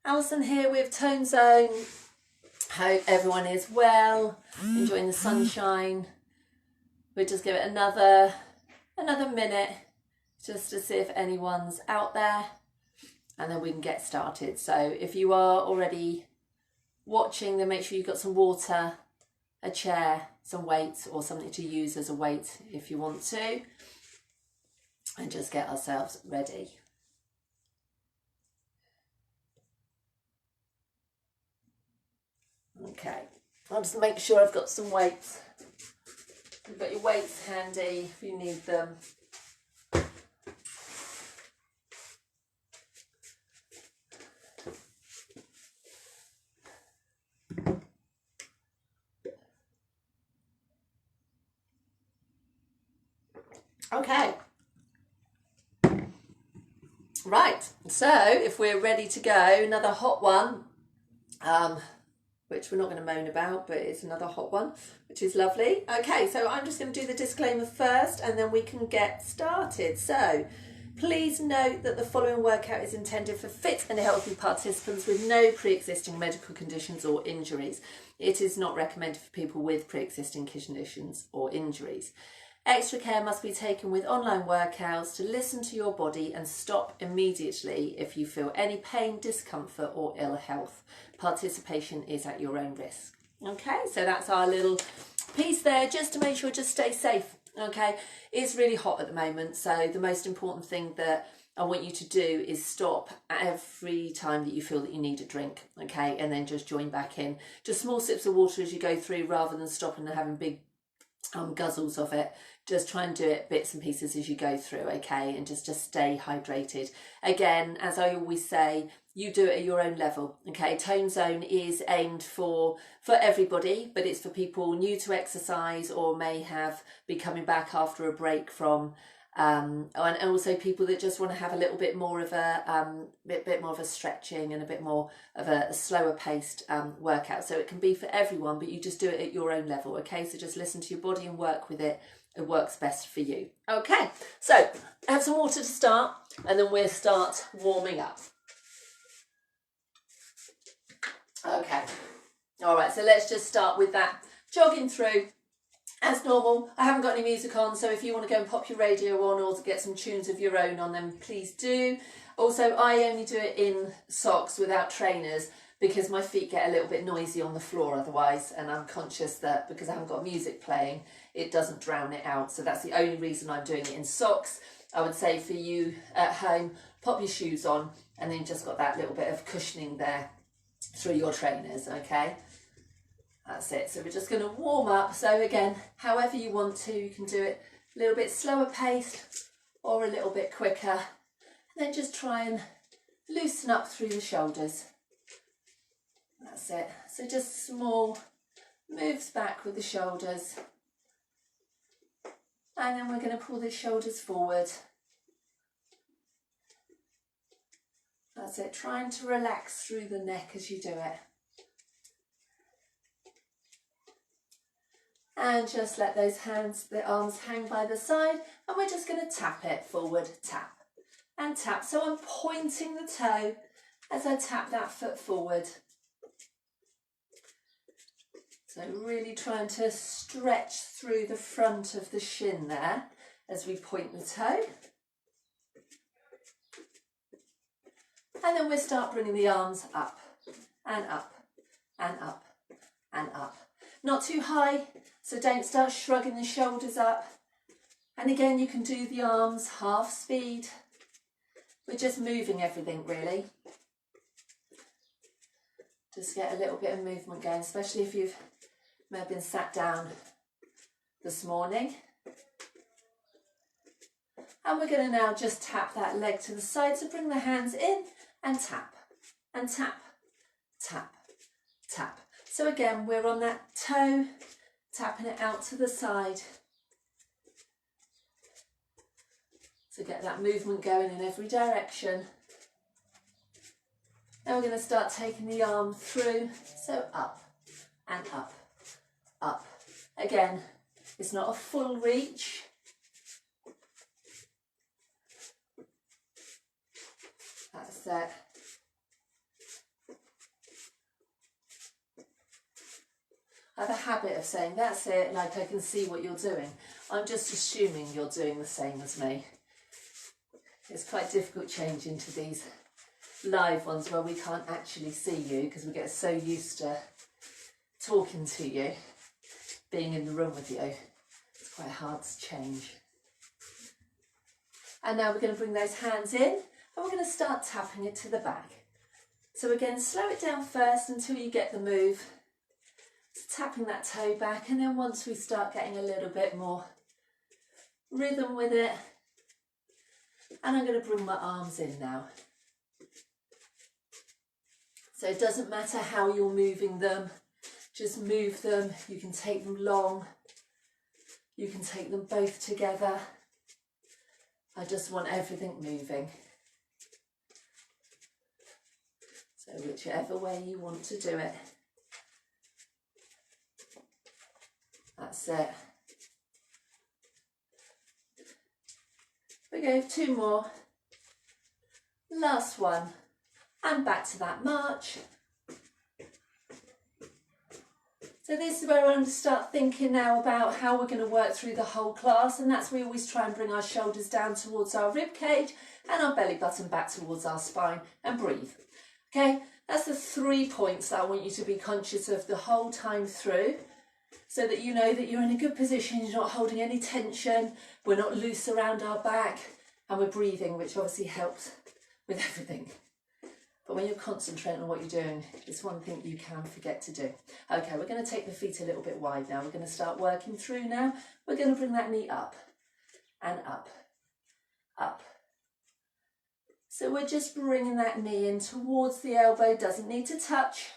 Alison here with Tone Zone. Hope everyone is well, enjoying the sunshine. We'll just give it another minute just to see if anyone's out there, and then we can get started. So if you are already watching, then make sure you've got some water, a chair, some weights, or something to use as a weight if you want to, and just get ourselves ready. Okay, I'll just make sure I've got some weights. You've got your weights handy if you need them. Okay. Right, so if we're ready to go, another hot one, which we're not going to moan about, but it's another hot one, which is lovely. Okay, so I'm just going to do the disclaimer first and then we can get started. So please note that the following workout is intended for fit and healthy participants with no pre-existing medical conditions or injuries. It is not recommended for people with pre-existing conditions or injuries. Extra care must be taken with online workouts to listen to your body and stop immediately if you feel any pain, discomfort or ill health. Participation is at your own risk. Okay, so that's our little piece there, just to make sure, just stay safe. Okay, it's really hot at the moment, so the most important thing that I want you to do is stop every time that you feel that you need a drink, okay, and then just join back in. Just small sips of water as you go through rather than stopping and having big guzzles of it. Just try and do it bits and pieces as you go through, okay, and just stay hydrated. Again, as I always say, you do it at your own level, okay. Tone Zone is aimed for everybody, but it's for people new to exercise or may be coming back after a break from and also people that just want to have a little bit more of a bit more of a stretching and a bit more of a slower paced workout. So it can be for everyone, but you just do it at your own level, okay. So just listen to your body and work with it. It works best for you. Okay, so have some water to start and then we'll start warming up. Okay, all right, so let's just start with that jogging through. As normal, I haven't got any music on, so if you want to go and pop your radio on or to get some tunes of your own on, then please do. Also, I only do it in socks without trainers because my feet get a little bit noisy on the floor otherwise, and I'm conscious that because I haven't got music playing, it doesn't drown it out. So that's the only reason I'm doing it in socks. I would say for you at home, pop your shoes on and then just got that little bit of cushioning there through your trainers, okay? That's it. So we're just going to warm up. So again, however you want to, you can do it a little bit slower paced or a little bit quicker. And then just try and loosen up through the shoulders. That's it. So just small moves back with the shoulders. And then we're going to pull the shoulders forward. That's it. Trying to relax through the neck as you do it. And just let those the arms hang by the side, and we're just going to tap it forward, tap and tap. So I'm pointing the toe as I tap that foot forward. So really trying to stretch through the front of the shin there as we point the toe. And then we'll start bringing the arms up and up and up and up. Not too high, so don't start shrugging the shoulders up. And again, you can do the arms half speed. We're just moving everything really. Just get a little bit of movement going, especially if you may have been sat down this morning. And we're going to now just tap that leg to the side. So bring the hands in and tap, tap, tap. So again, we're on that toe, tapping it out to the side. So get that movement going in every direction. Now we're going to start taking the arm through, so up and up, up. Again, it's not a full reach. That's it. habit of saying, that's it, like I can see what you're doing. I'm just assuming you're doing the same as me. It's quite difficult changing to these live ones where we can't actually see you because we get so used to talking to you, being in the room with you. It's quite hard to change. And now we're going to bring those hands in and we're going to start tapping it to the back. So again, slow it down first until you get the move. So tapping that toe back, and then once we start getting a little bit more rhythm with it, and I'm going to bring my arms in now. So it doesn't matter how you're moving them, just move them. You can take them long, you can take them both together. I just want everything moving. So whichever way you want to do it. That's it. We go 2 more. Last one. And back to that march. So this is where we're going to start thinking now about how we're going to work through the whole class, and that's where we always try and bring our shoulders down towards our rib cage and our belly button back towards our spine, and breathe. Okay, that's the 3 points that I want you to be conscious of the whole time through, so that you know that you're in a good position, you're not holding any tension, we're not loose around our back, and we're breathing, which obviously helps with everything. But when you're concentrating on what you're doing, it's one thing you can forget to do. Okay, we're going to take the feet a little bit wide now. We're going to start working through now. We're going to bring that knee up and up, up. So we're just bringing that knee in towards the elbow, doesn't need to touch.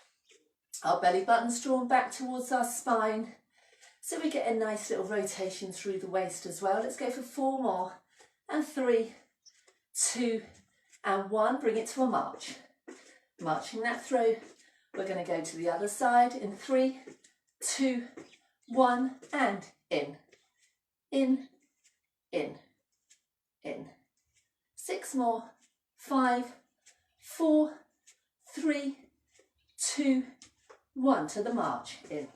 Our belly button's drawn back towards our spine. So we get a nice little rotation through the waist as well. Let's go for 4 more. And 3, 2, and 1. Bring it to a march. Marching that through. We're going to go to the other side in 3, 2, 1, and in. In, in, in. 6 more. 5, 4, 3, 2, 1. To the march. In.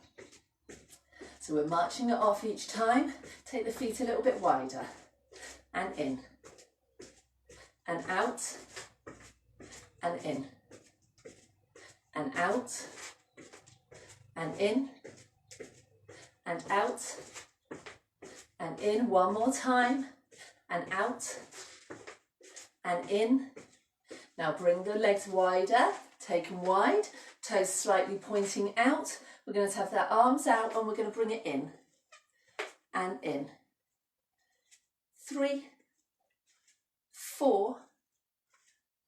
So we're marching it off each time. Take the feet a little bit wider. And in. And out. And in. And out. And in. And out. And in. 1 more time. And out. And in. Now bring the legs wider. Take them wide. Toes slightly pointing out. We're going to have their arms out and we're going to bring it in. And in. 3, 4,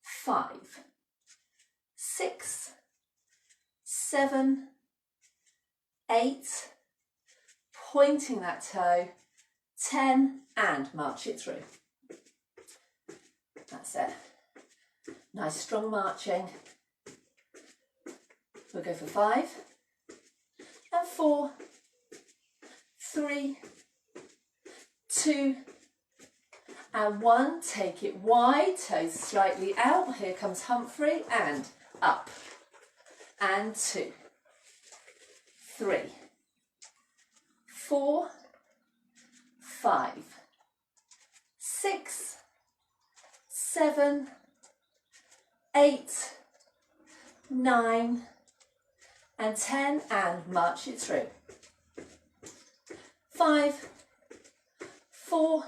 5, 6, 7, 8, pointing that toe, 10, and march it through. That's it. Nice strong marching. We'll go for 5, and 4, 3, 2, and 1. Take it wide, toes slightly out. Here comes Humphrey, and up. And 2, 3, 4, 5, 6, 7, 8, 9, and 10, and march it through. 5, 4,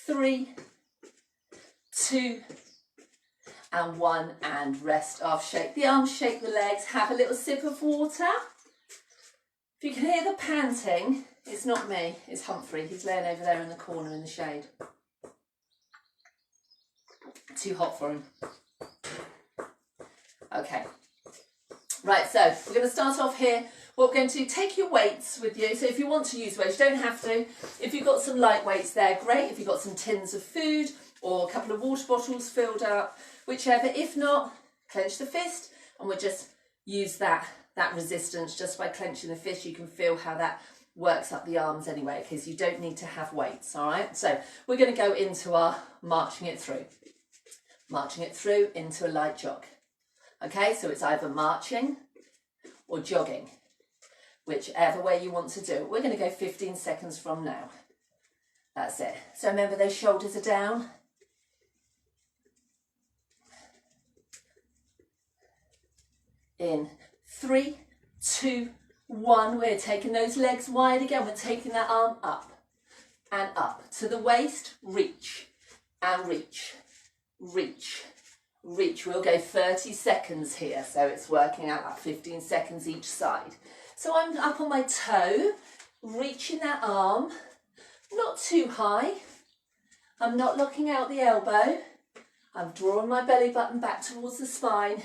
3, 2, and 1, and rest off. Shake the arms, shake the legs, have a little sip of water. If you can hear the panting, it's not me, it's Humphrey. He's laying over there in the corner in the shade. Too hot for him. Okay. Right, so we're going to start off here. We're going to take your weights with you. So if you want to use weights, you don't have to. If you've got some light weights there, great. If you've got some tins of food or a couple of water bottles filled up, whichever. If not, clench the fist and we'll just use that resistance. Just by clenching the fist, you can feel how that works up the arms anyway, because you don't need to have weights, all right? So we're going to go into our marching it through. Marching it through into a light jog. Okay, so it's either marching or jogging. whichever way you want to do it. We're going to go 15 seconds from now. That's it. So remember, those shoulders are down. In 3, 2, 1. We're taking those legs wide again. We're taking that arm up and up to the waist. Reach and reach, reach, reach. We'll go 30 seconds here. So it's working out like 15 seconds each side. So I'm up on my toe, reaching that arm, not too high. I'm not locking out the elbow. I'm drawing my belly button back towards the spine.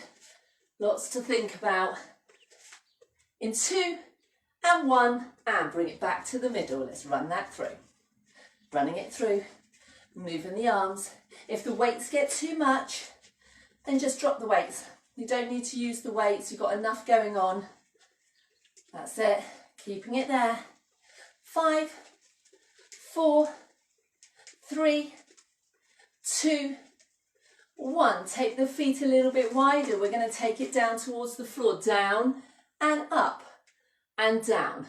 Lots to think about. In 2 and 1, and bring it back to the middle. Let's run that through. Running it through, moving the arms. If the weights get too much, then just drop the weights. You don't need to use the weights. You've got enough going on. That's it. Keeping it there. 5, 4, 3, 2, 1. Take the feet a little bit wider. We're going to take it down towards the floor. Down and up and down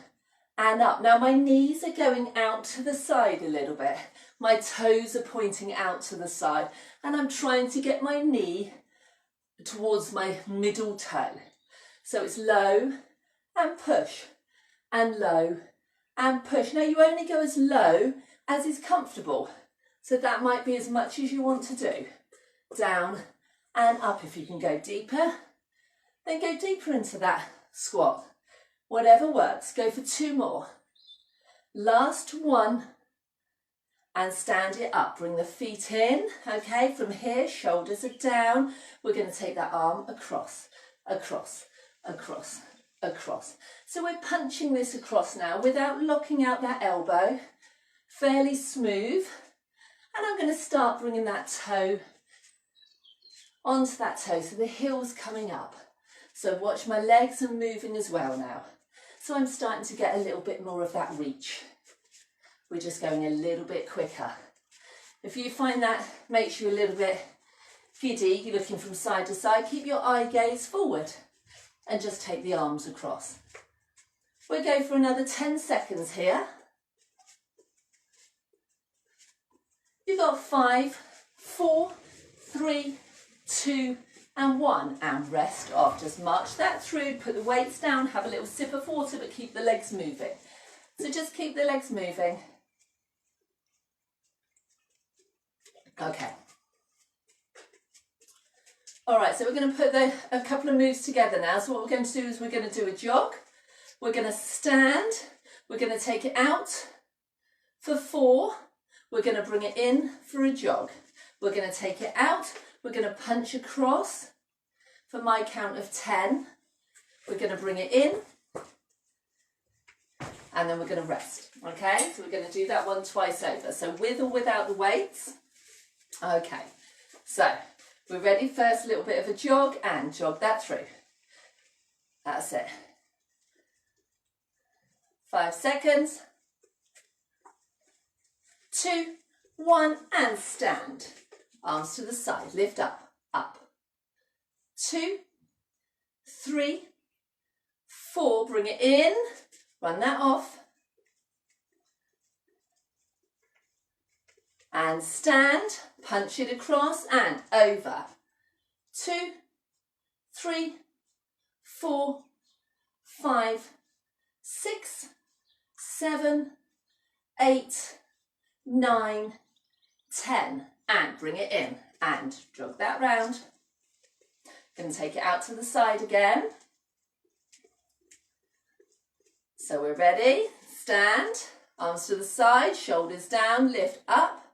and up. Now my knees are going out to the side a little bit. My toes are pointing out to the side and I'm trying to get my knee towards my middle toe. So it's low and push and low and push. Now you only go as low as is comfortable. So that might be as much as you want to do. Down and up. If you can go deeper, then go deeper into that squat. Whatever works. Go for 2 more. Last one. And stand it up. Bring the feet in. Okay, from here, shoulders are down. We're going to take that arm across, across, across, across. So we're punching this across now without locking out that elbow. Fairly smooth. And I'm going to start bringing that toe onto that toe, so the heel's coming up. So watch my legs are moving as well now. So I'm starting to get a little bit more of that reach. We're just going a little bit quicker. If you find that makes you a little bit giddy, you're looking from side to side, keep your eye gaze forward and just take the arms across. We'll go for another 10 seconds here. You've got 5, 4, 3, 2 and 1, and rest off. Just march that through, put the weights down, have a little sip of water, but keep the legs moving. So just keep the legs moving. Okay. All right, so we're going to put a couple of moves together now. So what we're going to do is we're going to do a jog. We're going to stand. We're going to take it out for 4. We're going to bring it in for a jog. We're going to take it out. We're going to punch across for my count of 10. We're going to bring it in. And then we're going to rest. Okay, so we're going to do that one twice over. So with or without the weights. Okay, so we're ready. First, a little bit of a jog and jog that through. That's it. 5 seconds. 2, 1, and stand. Arms to the side, lift up, up. 2, 3, 4, bring it in, run that off. And stand, punch it across and over. 2, 3, 4, 5, 6, 7, 8, 9, 10. And bring it in and jog that round. Going to take it out to the side again. So we're ready. Stand, arms to the side, shoulders down, lift up.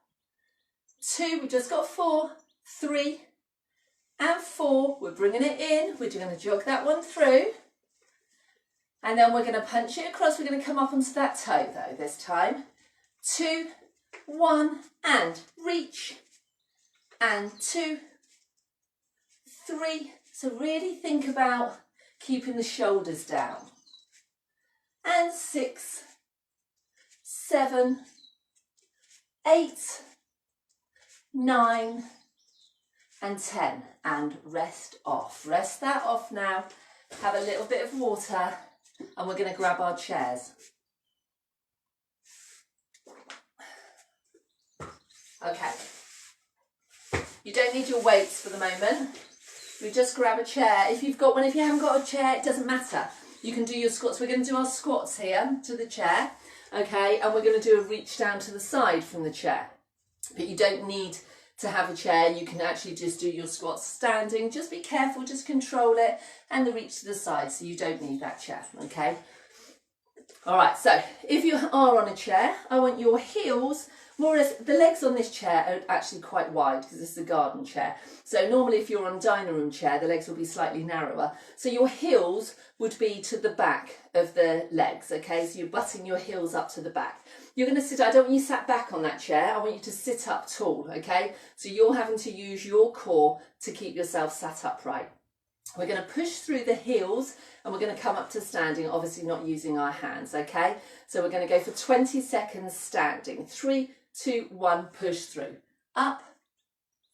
2, we've just got 4, 3 and 4. We're bringing it in. We're going to jog that one through. And then we're going to punch it across. We're going to come up onto that toe though this time. 2, 1 and reach. And 2, 3. So really think about keeping the shoulders down. And 6, 7, 8, 9 and 10. And rest off. Rest that off now. Have a little bit of water. and we're going to grab our chairs. Okay. You don't need your weights for the moment. We just grab a chair. If you've got one, if you haven't got a chair, it doesn't matter. You can do your squats. We're going to do our squats here to the chair, okay? And we're going to do a reach down to the side from the chair. But you don't need to have a chair. You can actually just do your squats standing. Just be careful, just control it, and the reach to the side, so you don't need that chair, okay? All right, so if you are on a chair, I want your heels, more or less, the legs on this chair are actually quite wide because this is a garden chair. So normally if you're on a dining room chair, the legs will be slightly narrower. So your heels would be to the back of the legs, okay? So you're butting your heels up to the back. You're going to sit, I don't want you sat back on that chair, I want you to sit up tall, okay? So you're having to use your core to keep yourself sat upright. We're going to push through the heels and we're going to come up to standing, obviously not using our hands, okay? So we're going to go for 20 seconds standing. 3, 2, 1, push through. Up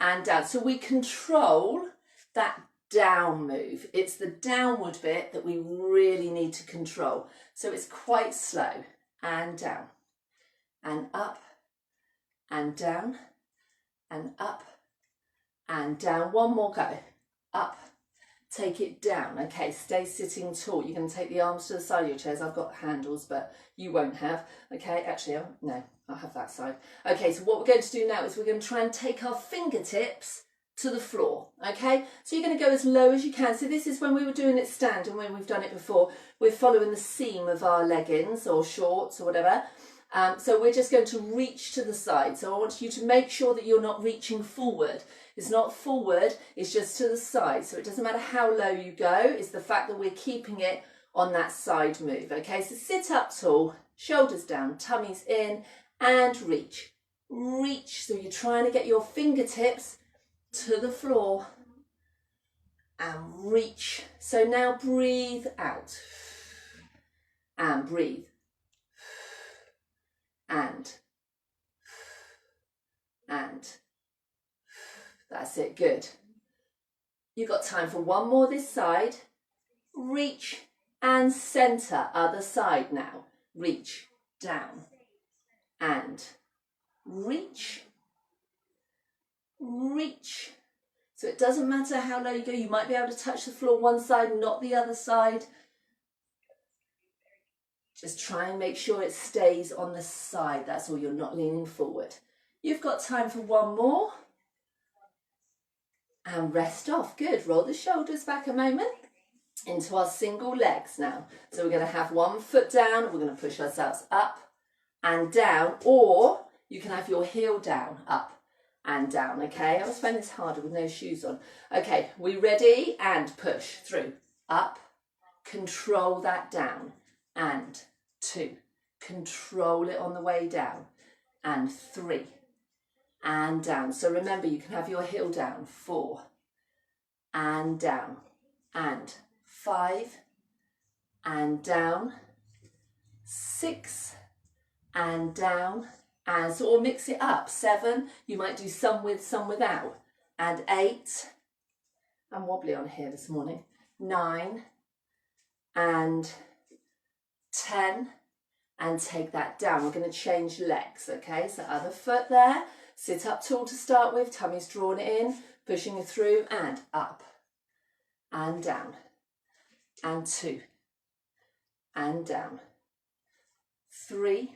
and down. So we control that down move. It's the downward bit that we really need to control. So it's quite slow. And down. And up. And down. And up. And down. One more go. Up. Take it down. Okay, stay sitting tall. You're going to take the arms to the side of your chairs. I've got handles, but you won't have. Okay, actually, no, I'll have that side. Okay, so what we're going to do now is we're going to try and take our fingertips to the floor. Okay, so you're going to go as low as you can. So this is when we were doing it standing, when we've done it before. We're following the seam of our leggings or shorts or whatever. So we're just going to reach to the side. So I want you to make sure that you're not reaching forward. It's not forward, it's just to the side. So it doesn't matter how low you go, it's the fact that we're keeping it on that side move. Okay, so sit up tall, shoulders down, tummies in, and reach. Reach, so you're trying to get your fingertips to the floor. And reach. So now breathe out. And breathe. And that's it, good. You've got time for one more this side. Reach and centre, other side now. Reach, down, and reach, reach. So it doesn't matter how low you go, you might be able to touch the floor one side, not the other side. Just try and make sure it stays on the side, that's all, you're not leaning forward. You've got time for one more. And rest off, good. Roll the shoulders back a moment into our single legs now. So we're going to have one foot down, we're going to push ourselves up and down, or you can have your heel down, up and down, okay? I always find this harder with no shoes on. Okay, we ready? And push through, up, control that down, and 2, control it on the way down, and 3, and down. So remember, you can have your heel down, 4, and down, and 5, and down, 6, and down, and so, or mix it up, 7, you might do some with, some without, and 8, I'm wobbly on here this morning, 9, and 10, and take that down. We're going to change legs, okay? So other foot there, sit up tall to start with, tummy's drawn in, pushing it through, and up, and down, and 2, and down, 3,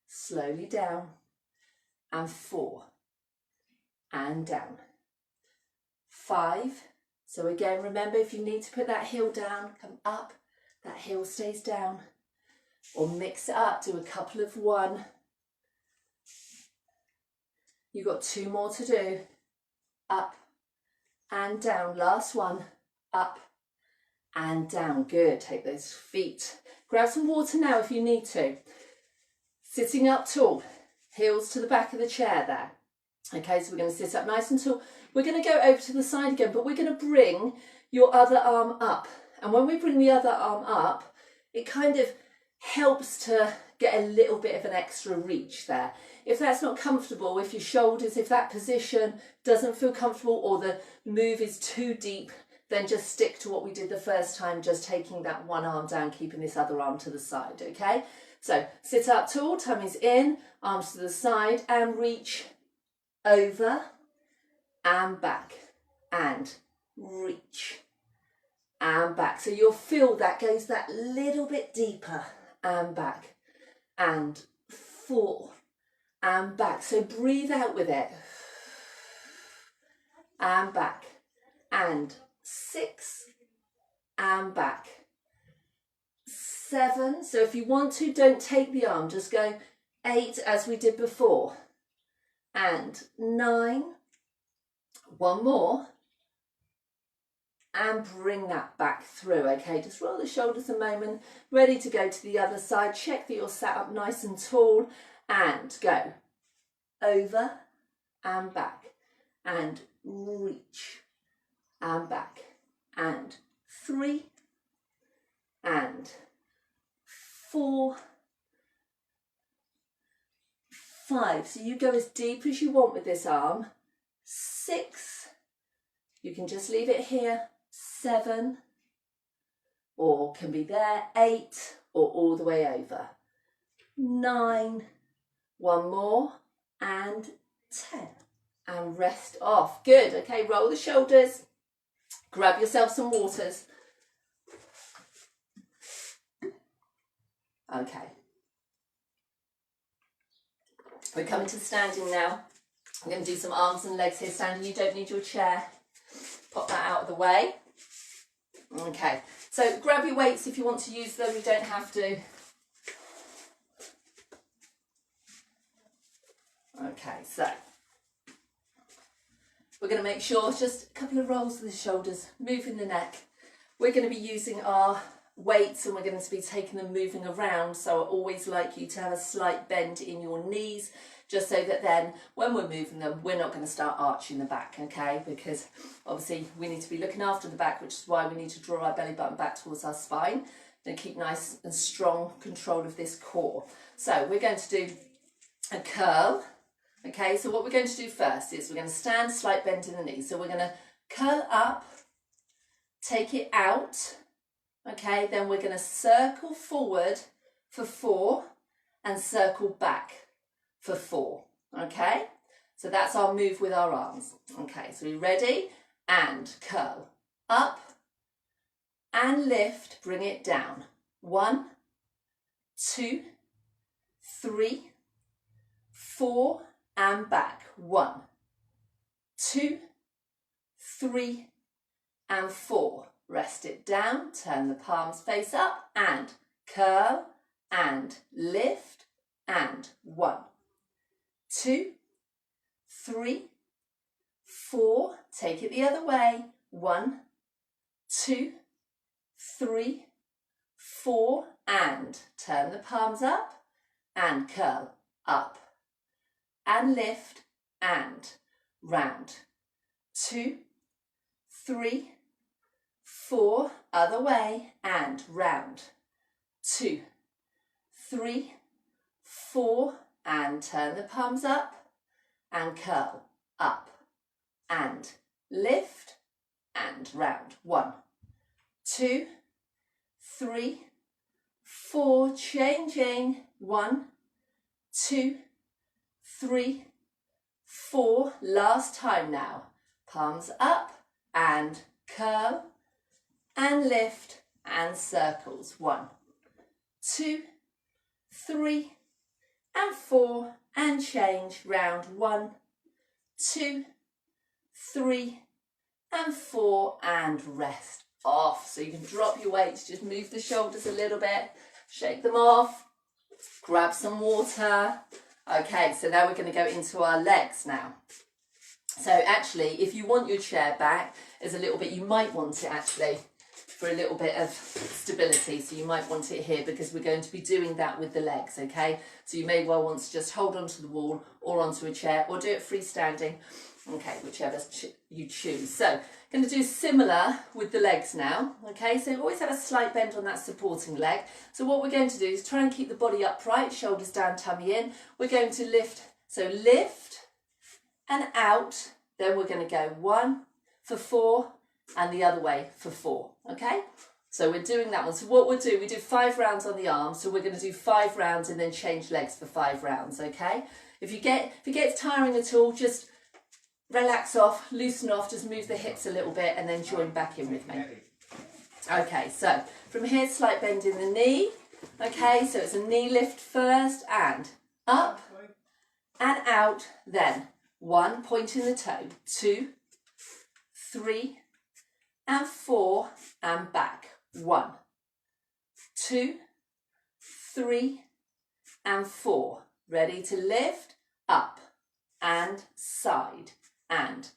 slowly down, and 4, and down, 5. So again, remember, if you need to put that heel down, come up, that heel stays down, or mix it up, do a couple of 1. You've got 2 more to do, up and down, last one, up and down, good. Take those feet, grab some water now if you need to. Sitting up tall, heels to the back of the chair there. Okay, so we're going to sit up nice and tall. We're going to go over to the side again, but we're going to bring your other arm up. And when we bring the other arm up, it kind of helps to get a little bit of an extra reach there. If that's not comfortable, if your shoulders, if that position doesn't feel comfortable or the move is too deep, then just stick to what we did the first time, just taking that one arm down, keeping this other arm to the side, okay? So sit up tall, tummy's in, arms to the side, and reach over and back, and reach and back. So you'll feel that goes that little bit deeper, and back, and 4, and back. So breathe out with it, and back, and 6, and back, 7. So if you want to, don't take the arm, just go 8 as we did before, and 9, one more, and bring that back through, okay? Just roll the shoulders a moment, ready to go to the other side. Check that you're sat up nice and tall, and go over and back, and reach and back, and 3, and 4, 5. So you go as deep as you want with this arm. 6, you can just leave it here. 7, or can be there. 8, or all the way over. 9, one more, and 10, and rest off. Good. Okay, roll the shoulders, grab yourself some waters. Okay, we're coming to standing now. I'm going to do some arms and legs here standing. You don't need your chair. Pop that out of the way. Okay, so grab your weights if you want to use them. You don't have to. Okay, so we're going to make sure just a couple of rolls of the shoulders, moving the neck. We're going to be using our weights and we're going to be taking them moving around. So I always like you to have a slight bend in your knees, just so that then when we're moving them, we're not going to start arching the back, okay? Because obviously we need to be looking after the back, which is why we need to draw our belly button back towards our spine and keep nice and strong control of this core. So we're going to do a curl, okay? So what we're going to do first is we're going to stand, slight bend in the knees. So we're going to curl up, take it out, okay? Then we're going to circle forward for 4 and circle back for 4, okay? So that's our move with our arms. Okay, so we're ready, and curl up and lift, bring it down. 1, 2, 3, 4, and back. 1, 2, 3, and 4. Rest it down, turn the palms face up, and curl and lift, and 1, 2, 3, 4, take it the other way. 1, 2, 3, 4, and turn the palms up and curl up and lift and round. 2, 3, 4, other way and round. 2, 3, 4, and turn the palms up and curl up and lift and round. 1, 2, 3, 4, changing. 1, 2, 3, 4. Last time now. Palms up and curl and lift and circles. 1, 2, 3, and 4, and change. Round. 1, 2, 3, and 4, and rest off. So you can drop your weights, just move the shoulders a little bit, shake them off, grab some water. Okay, so now we're going to go into our legs now. So actually, if you want your chair back, there's a little bit, you might want it actually for a little bit of stability. So you might want it here because we're going to be doing that with the legs, okay? So you may well want to just hold onto the wall or onto a chair or do it freestanding. Okay, whichever you choose. So, going to do similar with the legs now. Okay, so always have a slight bend on that supporting leg. So what we're going to do is try and keep the body upright, shoulders down, tummy in. We're going to lift, so lift and out. Then we're going to go 1 for 4 and the other way for 4, okay? So we're doing that one. So what we'll do, we do 5 rounds on the arms, so we're going to do 5 rounds and then change legs for 5 rounds, okay? If it gets tiring at all, just relax off, loosen off, just move the hips a little bit and then join back in with me. Okay, so from here, slight bend in the knee. Okay, so it's a knee lift first and up and out, then 1, pointing the toe, 2, 3 and 4 and back. 1, 2, 3 and 4. Ready to lift, up and side and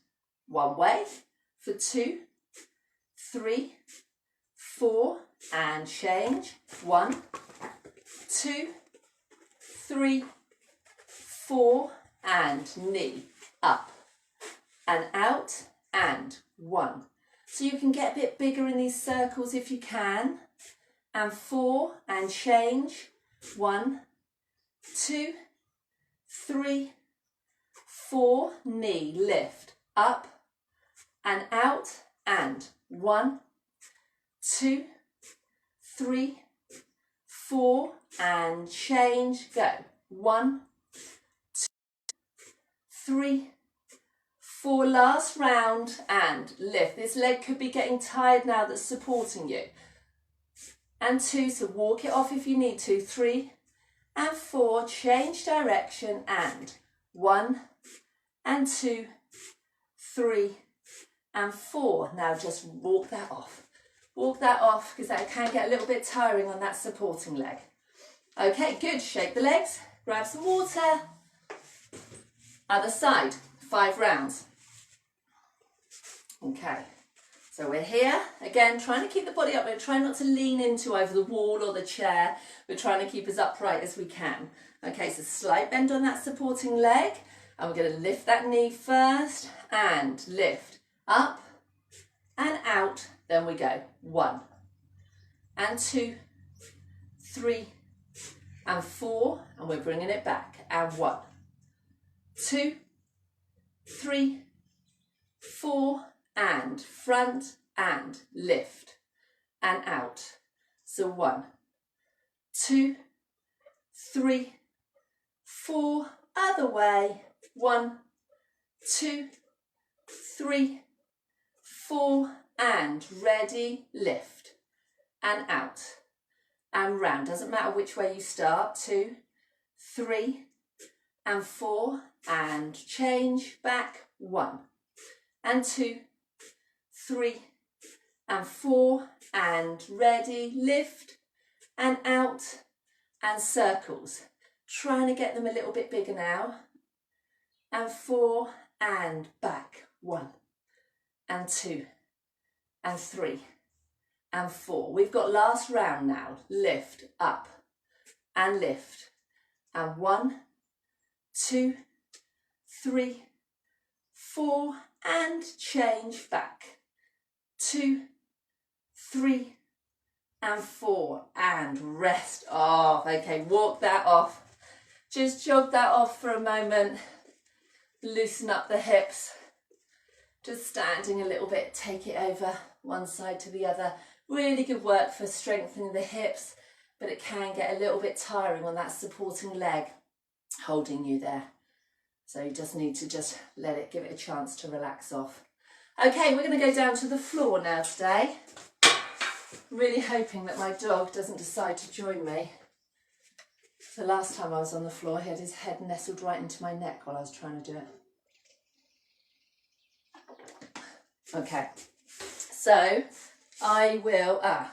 1 way for 2, 3, 4 and change. 1, 2, 3, 4 and knee up and out and 1. So you can get a bit bigger in these circles if you can. And 4 and change. 1, 2, 3, 4, knee lift up and out and 1, 2, 3, 4 and change. Go. 1, 2, 3, 4. Last round and lift. This leg could be getting tired now that's supporting you. And 2, so walk it off if you need to. 3 and 4, change direction and 1 and 2, 3 and 4. Now just walk that off. Walk that off because that can get a little bit tiring on that supporting leg. Okay, good. Shake the legs, grab some water. Other side, 5 rounds. Okay, so we're here. Again, trying to keep the body up. We're trying not to lean into either the wall or the chair. We're trying to keep as upright as we can. Okay, so slight bend on that supporting leg. And we're going to lift that knee first and lift up and out. Then we go 1 and 2, 3 and 4. And we're bringing it back. And 1, 2, 3, 4 and front and lift and out. So 1, 2, 3, 4, other way. 1, 2, 3, 4 and ready, lift and out and round. Doesn't matter which way you start. 2, 3 and 4 and change back. 1 and 2, 3 and 4 and ready, lift and out and circles. Trying to get them a little bit bigger now. And 4 and back. 1 and 2 and 3 and 4. We've got last round now. Lift up and lift. And 1, 2, 3, 4 and change back. 2, 3 and 4 and rest off. Okay, walk that off. Just jog that off for a moment. Loosen up the hips. Just standing a little bit, take it over one side to the other. Really good work for strengthening the hips, but it can get a little bit tiring on that supporting leg holding you there. So you just need to just let it, give it a chance to relax off. Okay, we're going to go down to the floor now today. Really hoping that my dog doesn't decide to join me. The last time I was on the floor, he had his head nestled right into my neck while I was trying to do it. Okay, so I will, I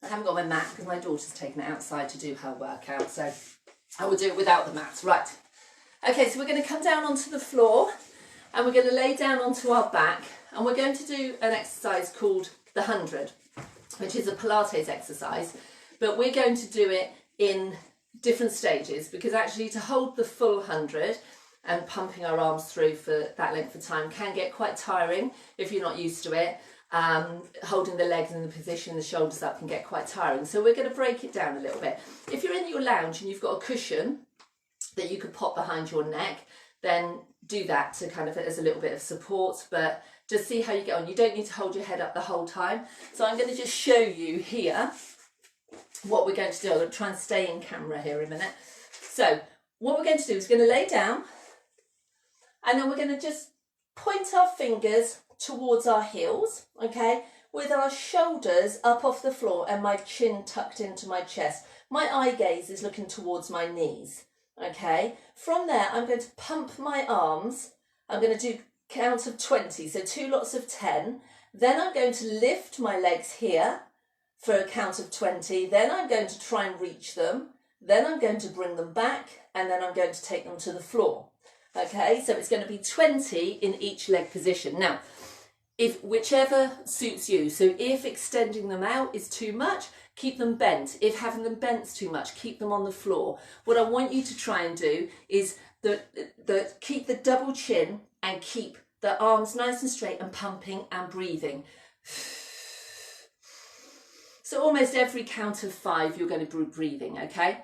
haven't got my mat because my daughter's taken it outside to do her workout, so I will do it without the mat. Right, okay, so we're going to come down onto the floor and we're going to lay down onto our back and we're going to do an exercise called the 100, which is a Pilates exercise, but we're going to do it in different stages because actually to hold the full 100 and pumping our arms through for that length of time can get quite tiring if you're not used to it. Holding the legs in the position, the shoulders up can get quite tiring. So we're going to break it down a little bit. If you're in your lounge and you've got a cushion that you could pop behind your neck, then do that to kind of as a little bit of support, but just see how you get on. You don't need to hold your head up the whole time. So I'm going to just show you here what we're going to do. I'm going to try and stay in camera here a minute. So what we're going to do is we're going to lay down, and then we're going to just point our fingers towards our heels, okay, with our shoulders up off the floor and my chin tucked into my chest. My eye gaze is looking towards my knees, okay. From there, I'm going to pump my arms. I'm going to do count of 20, so 2 lots of 10. Then I'm going to lift my legs here for a count of 20. Then I'm going to try and reach them. Then I'm going to bring them back, and then I'm going to take them to the floor. Okay, so it's going to be 20 in each leg position. Now, if whichever suits you, so if extending them out is too much, keep them bent. If having them bent is too much, keep them on the floor. What I want you to try and do is keep the double chin and keep the arms nice and straight and pumping and breathing. So almost every count of 5, you're going to be breathing, okay?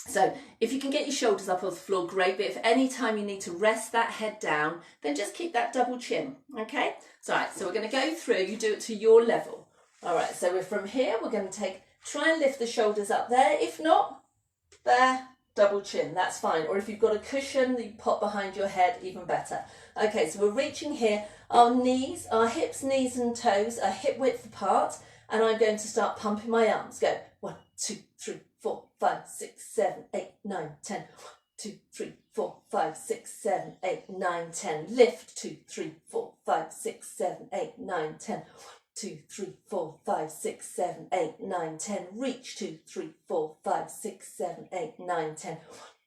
So if you can get your shoulders up off the floor, great. But if any time you need to rest that head down, then just keep that double chin, okay? So, all right, so we're going to go through, you do it to your level. All right, so we're from here, we're going to try and lift the shoulders up there. If not, there, double chin, that's fine. Or if you've got a cushion that you pop behind your head, even better. Okay, so we're reaching here. Our knees, our hips, knees and toes are hip width apart. And I'm going to start pumping my arms. Go 1, 2, 3, 4, 5, 6, 7, 8, 9, 10. 1, 2, 3, 4, 5, 6, 7, 8, 9, 10. Lift 2, 3, 4, 5, 6, 7, 8, 9, 10. 1, 2, 3, 4, 5, 6, 7, 8, 9, 10. Reach 2, 3, 4, 5, 6, 7, 8, 9, 10. 1,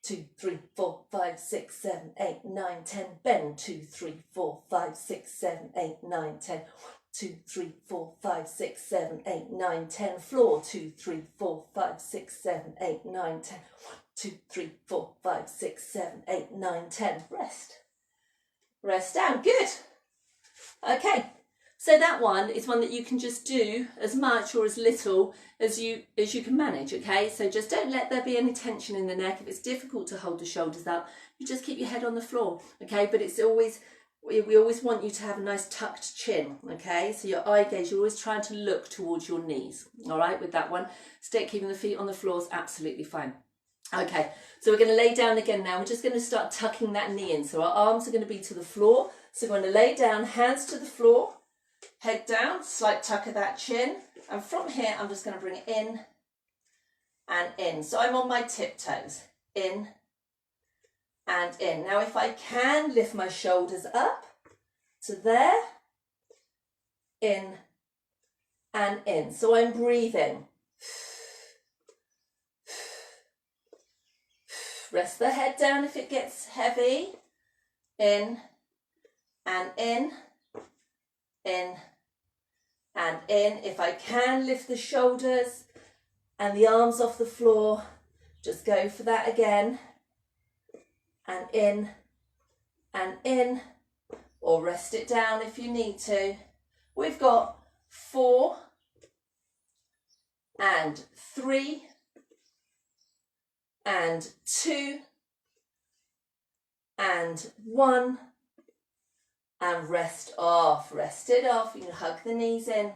2, 3, 4, 5, 6, 7, 8, 9, 10. Bend 2, 3, 4, 5, 6, 7, 8, 9, 10. 2, 3, 4, 5, 6, 7, 8, 9, 10. Floor 2, 3, 4, 5, 6, 7, 8, 9, 10. 1, 2, 3, 4, 5, 6, 7, 8, 9, 10. Rest down. Good. Okay. So that one is one that you can just do as much or as little as you can manage. Okay. So just don't let there be any tension in the neck. If it's difficult to hold the shoulders up, you just keep your head on the floor. Okay. But it's always, we always want you to have a nice tucked chin, okay? So your eye gaze, you're always trying to look towards your knees, all right, with that one. Keeping the feet on the floor is absolutely fine. Okay, so we're going to lay down again now. We're just going to start tucking that knee in. So our arms are going to be to the floor. So we're going to lay down, hands to the floor, head down, slight tuck of that chin. And from here, I'm just going to bring it in and in. So I'm on my tiptoes, in and in. Now, if I can lift my shoulders up to there, in and in. So I'm breathing. Rest the head down if it gets heavy. In and in, in and in. If I can lift the shoulders and the arms off the floor, just go for that again. And in, or rest it down if you need to. We've got 4 and 3 and 2 and 1, and rest off. Rest it off. You can hug the knees in.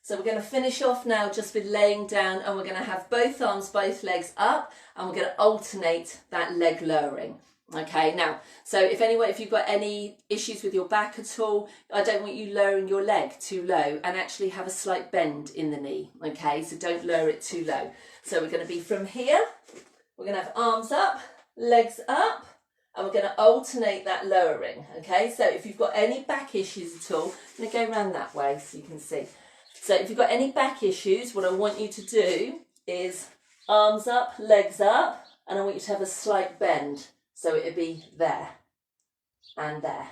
So we're going to finish off now just with laying down, and we're going to have both arms, both legs up, and we're going to alternate that leg lowering. Okay, now, so if you've got any issues with your back at all, I don't want you lowering your leg too low, and actually have a slight bend in the knee. Okay, so don't lower it too low. So we're going to be from here, we're going to have arms up, legs up, and we're going to alternate that lowering. Okay, so if you've got any back issues at all, I'm going to go around that way so you can see. So if you've got any back issues, what I want you to do is arms up, legs up, and I want you to have a slight bend. So it'd be there, and there,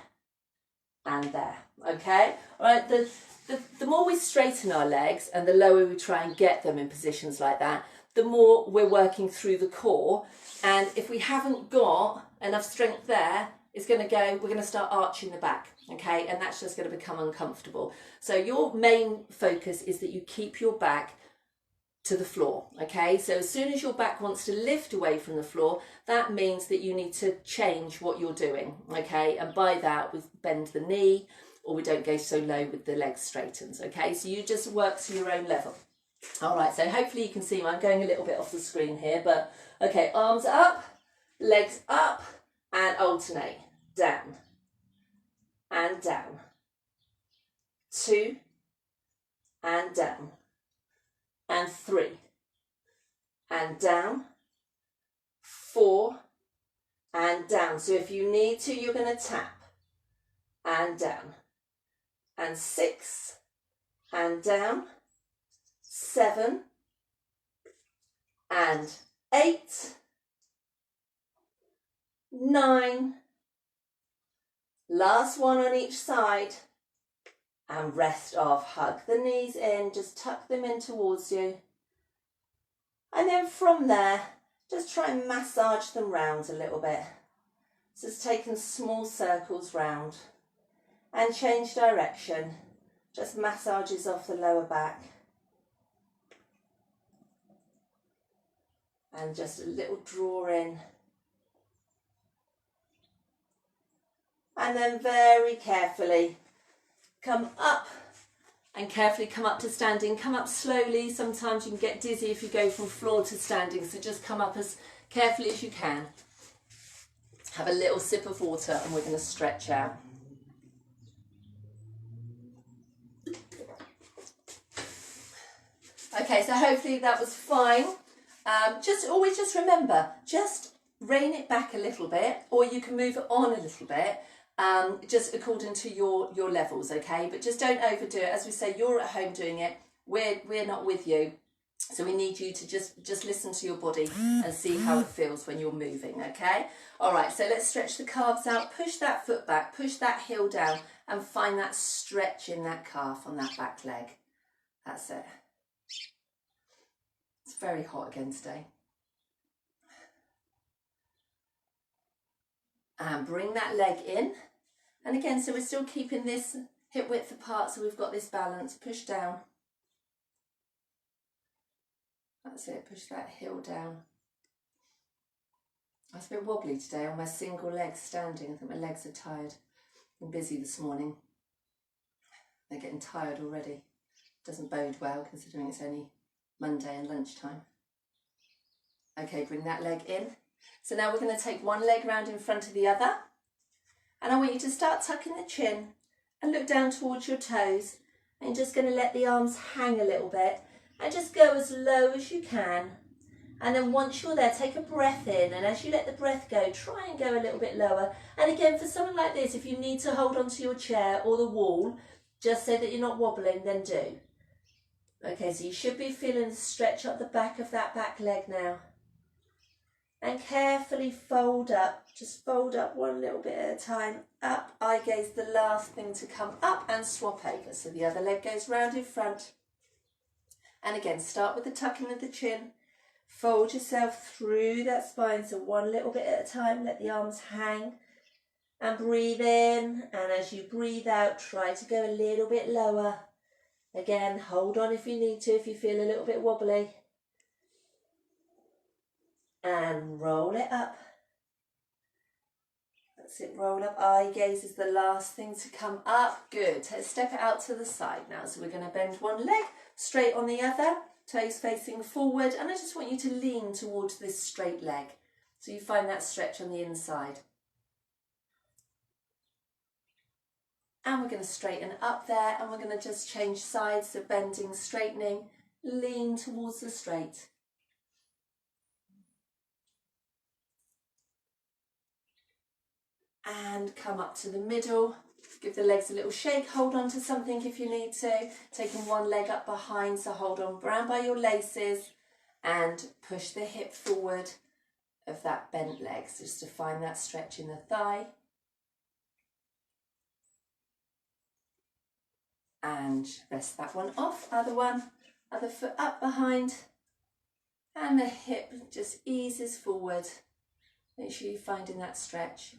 and there, okay? All right, the more we straighten our legs and the lower we try and get them in positions like that, the more we're working through the core. And if we haven't got enough strength there, we're going to start arching the back, okay? And that's just going to become uncomfortable. So your main focus is that you keep your back to the floor. Okay, so as soon as your back wants to lift away from the floor, that means that you need to change what you're doing. Okay, and by that we bend the knee, or we don't go so low with the legs straightens. Okay, so you just work to your own level. All right, so hopefully you can see me. I'm going a little bit off the screen here, but okay, arms up, legs up, and alternate. Down and down. 2 and down. And 3 and down. 4 and down. So if you need to, you're going to tap and down. And 6 and down. 7 and 8. 9. Last one on each side. And rest off. Hug the knees in. Just tuck them in towards you. And then from there, just try and massage them round a little bit. Just taking small circles round. And change direction. Just massages off the lower back. And just a little draw in. And then very carefully come up and carefully come up to standing. Come up slowly. Sometimes you can get dizzy if you go from floor to standing. So just come up as carefully as you can. Have a little sip of water and we're going to stretch out. Okay, so hopefully that was fine. Always just remember, just rein it back a little bit, or you can move it on a little bit, just according to your levels, okay? But just don't overdo it. As we say, you're at home doing it. We're not with you, so we need you to just listen to your body and see how it feels when you're moving, okay? All right, so let's stretch the calves out. Push that foot back, push that heel down, and find that stretch in that calf on that back leg. That's it. It's very hot again today. And bring that leg in. And again, so we're still keeping this hip width apart, so we've got this balance. Push down. That's it, push that heel down. I was a bit wobbly today on my single leg standing. I think my legs are tired. Been busy this morning. They're getting tired already. Doesn't bode well considering it's only Monday and lunchtime. Okay, bring that leg in. So now we're going to take one leg round in front of the other. And I want you to start tucking the chin and look down towards your toes. And you're just going to let the arms hang a little bit. And just go as low as you can. And then once you're there, take a breath in. And as you let the breath go, try and go a little bit lower. And again, for something like this, if you need to hold onto your chair or the wall, just so that you're not wobbling, then do. Okay, so you should be feeling the stretch up the back of that back leg now. And carefully fold up. Just fold up one little bit at a time. Up, eye gaze, the last thing to come up, and swap over. So the other leg goes round in front. And again, start with the tucking of the chin. Fold yourself through that spine, so one little bit at a time. Let the arms hang. And breathe in. And as you breathe out, try to go a little bit lower. Again, hold on if you need to, if you feel a little bit wobbly. And roll it up. That's it, roll up. Eye gaze is the last thing to come up. Good. Let's step it out to the side now. So we're going to bend one leg straight on the other, toes facing forward. And I just want you to lean towards this straight leg. So you find that stretch on the inside. And we're going to straighten up there, and we're going to just change sides, so bending, straightening, lean towards the straight. And come up to the middle, give the legs a little shake, hold on to something if you need to, taking one leg up behind, so hold on round by your laces, and push the hip forward of that bent leg, so just to find that stretch in the thigh. And rest that one off, other foot up behind, and the hip just eases forward. Make sure you're finding that stretch.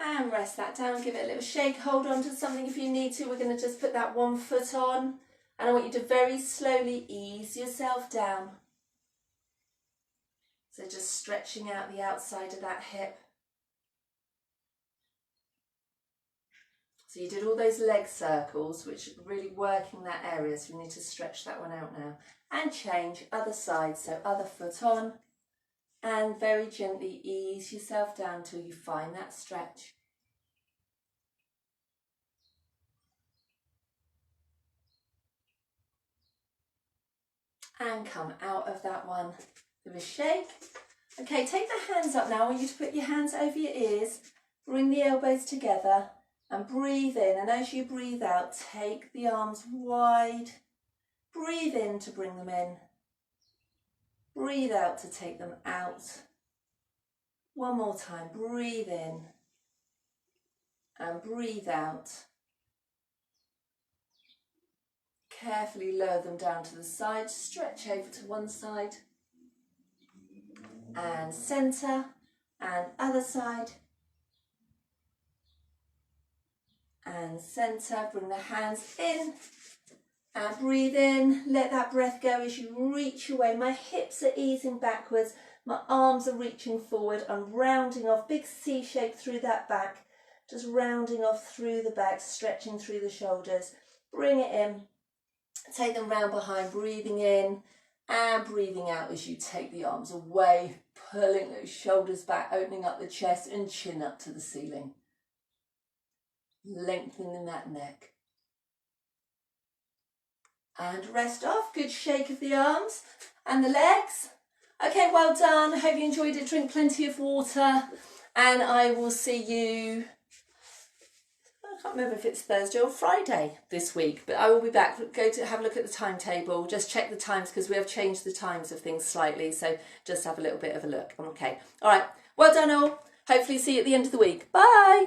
And rest that down, give it a little shake, hold on to something if you need to. We're going to just put that one foot on, and I want you to very slowly ease yourself down. So just stretching out the outside of that hip. So you did all those leg circles, which are really working that area, so we need to stretch that one out now. And change, other side, so other foot on. And very gently ease yourself down till you find that stretch. And come out of that one with a shake. Okay, take the hands up now. I want you to put your hands over your ears, bring the elbows together and breathe in. And as you breathe out, take the arms wide. Breathe in to bring them in. Breathe out to take them out. One more time, breathe in and breathe out. Carefully lower them down to the side, stretch over to one side and centre and other side and centre. Bring the hands in and breathe in. Let that breath go as you reach away. My hips are easing backwards. My arms are reaching forward. I'm rounding off, big C shape through that back. Just rounding off through the back, stretching through the shoulders. Bring it in. Take them round behind, breathing in and breathing out as you take the arms away, pulling those shoulders back, opening up the chest and chin up to the ceiling. Lengthening that neck. And rest off. Good shake of the arms and the legs. Okay, well done. I hope you enjoyed it. Drink plenty of water and I will see you, I can't remember if it's Thursday or Friday this week, but I will be back. Go to have a look at the timetable. Just check the times because we have changed the times of things slightly. So just have a little bit of a look. Okay. All right. Well done all. Hopefully see you at the end of the week. Bye.